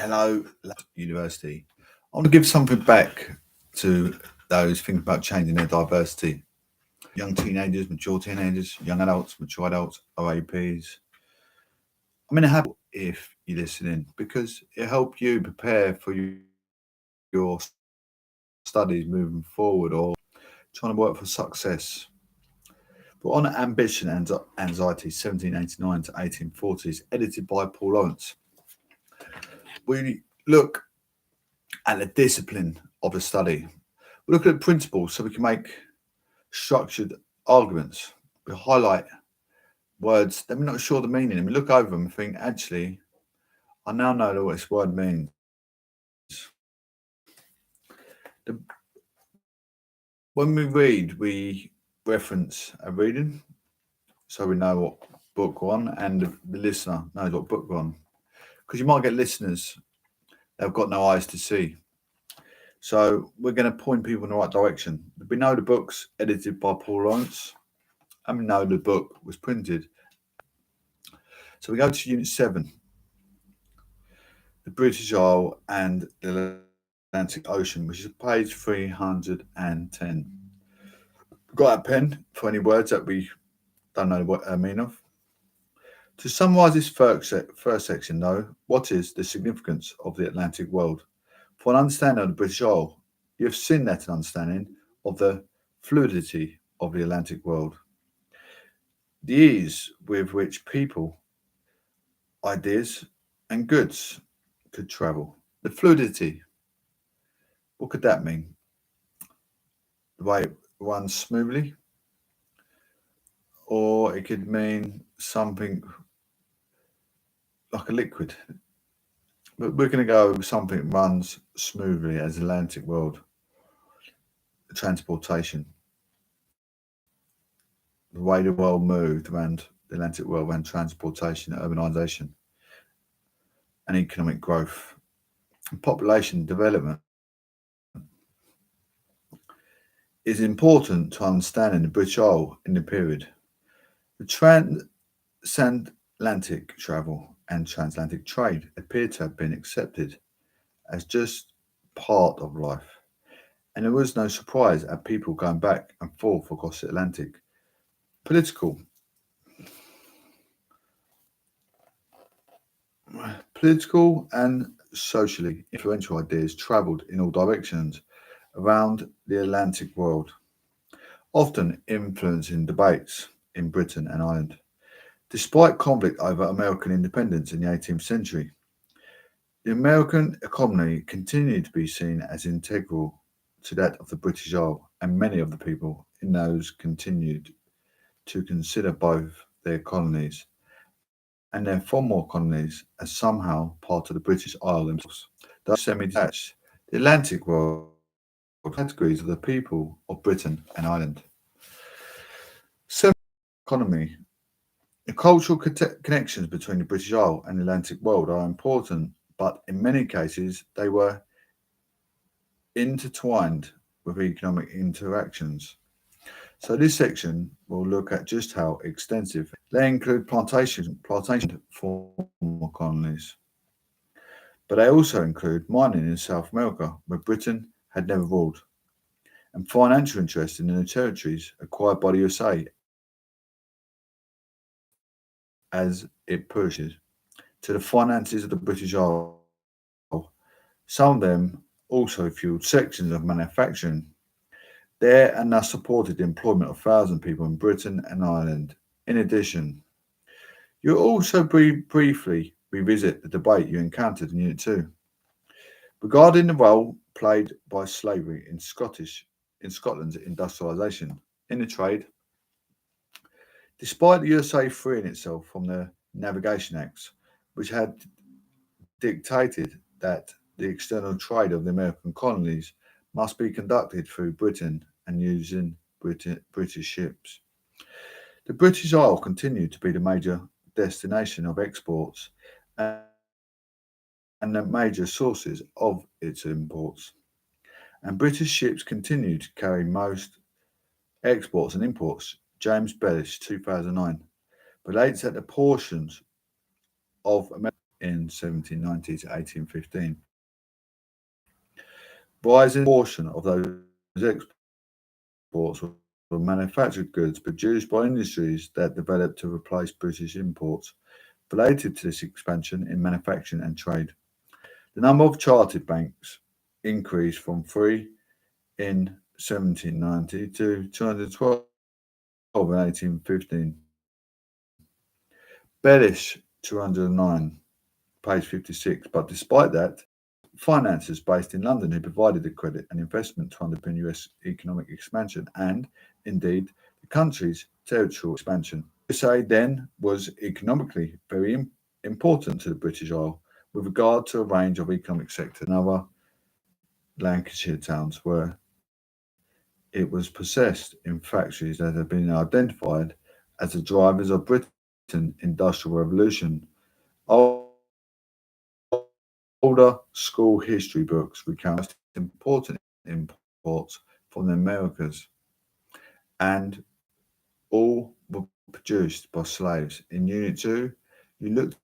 Hello, University. I want to give something back to those thinking about changing their diversity. Young teenagers, mature teenagers, young adults, mature adults, OAPs. I'm in a habit if you're listening because it helps you prepare for your studies moving forward or trying to work for success. But on Ambition and Anxiety, 1789 to 1840s, edited by Paul Lawrence, we look at the discipline of the study. We look at the principles so we can make structured arguments. We highlight words that we're not sure the meaning, and we look over them and think, actually, I now know what this word means. The, when we read, we reference a reading, so we know what book we're on, and the listener knows what book we're on. Because you might get listeners that have got no eyes to see. So we're going to point people in the right direction. We know the book's edited by Paul Lawrence, and we know the book was printed. So we go to Unit 7, the British Isle and the Atlantic Ocean, which is page 310. Got a pen for any words that we don't know what I mean of. To summarise this first section, though, what is the significance of the Atlantic world? For an understanding of the British Isle, you have seen that an understanding of the fluidity of the Atlantic world, the ease with which people, ideas, and goods could travel. The fluidity, what could that mean? The way it runs smoothly, or it could mean something like a liquid. But we're going to go with something that runs smoothly as the Atlantic world. Transportation. The way the world moved around the Atlantic world around transportation, urbanisation, and economic growth. And population development is important to understanding the British Isle in the period. The transatlantic travel and transatlantic trade appear to have been accepted as just part of life, and there was no surprise at people going back and forth across the Atlantic. Political, political and socially influential ideas travelled in all directions around the Atlantic world, often influencing debates in Britain and Ireland. Despite conflict over American independence in the 18th century, the American economy continued to be seen as integral to that of the British Isle, and many of the people in those continued to consider both their colonies and their former colonies as somehow part of the British Isle themselves. Though semi-detached, the Atlantic world categories of the people of Britain and Ireland. Semi economy. The cultural connections between the British Isle and the Atlantic world are important, but in many cases they were intertwined with economic interactions. So this section will look at just how extensive they include plantation former colonies, but they also include mining in South America, where Britain had never ruled, and financial interest in the territories acquired by the USA as it pushes to the finances of the British Isle. Some of them also fueled sections of manufacturing there and thus supported the employment of thousands of people in Britain and Ireland. In addition, you'll also briefly revisit the debate you encountered in Unit 2 regarding the role played by slavery in Scotland's industrialisation in the trade. Despite the USA freeing itself from the Navigation Acts, which had dictated that the external trade of the American colonies must be conducted through Britain and using British ships. The British Isle continued to be the major destination of exports and the major sources of its imports. And British ships continued to carry most exports and imports. James Bellish, 2009, relates that the portions of America in 1790 to 1815. Rising portion of those exports were manufactured goods produced by industries that developed to replace British imports. Related to this expansion in manufacturing and trade, the number of chartered banks increased from 3 in 1790 to 212 in 1815. Bellish 209, page 56. But despite that, financiers based in London who provided the credit and investment to underpin US economic expansion and, indeed, the country's territorial expansion. The USA then was economically very important to the British Isle with regard to a range of economic sectors and other Lancashire towns where it was possessed in factories that had been identified as the drivers of Britain's industrial revolution. Older school history books recount most important imports from the Americas, and all were produced by slaves. In Unit 2, you looked